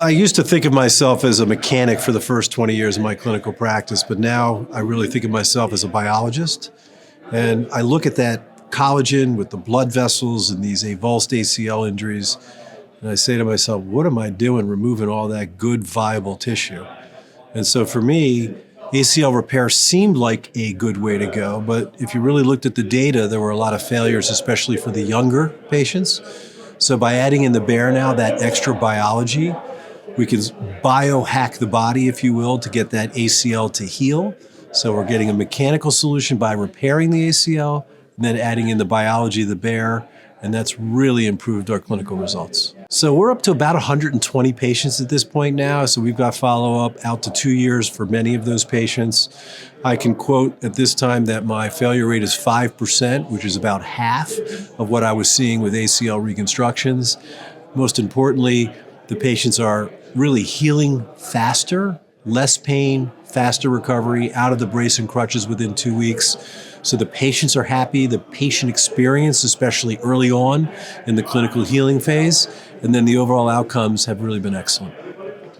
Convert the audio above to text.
I used to think of myself as a mechanic for the first 20 years of my clinical practice, but now I really think of myself as a biologist. And I look at that collagen with the blood vessels and these avulsed ACL injuries, and I say to myself, what am I doing removing all that good, viable tissue? And so for me, ACL repair seemed like a good way to go, but if you really looked at the data, there were a lot of failures, especially for the younger patients. So by adding in the BEAR now, that extra biology, we can biohack the body, if you will, to get that ACL to heal. So we're getting a mechanical solution by repairing the ACL, and then adding in the biology of the BEAR, and that's really improved our clinical results. So we're up to about 120 patients at this point now, so we've got follow-up out to 2 years for many of those patients. I can quote at this time that my failure rate is 5%, which is about half of what I was seeing with ACL reconstructions. Most importantly, the patients are really healing faster, less pain, faster recovery, out of the brace and crutches within 2 weeks. So the patients are happy, the patient experience, especially early on in the clinical healing phase, and then the overall outcomes have really been excellent.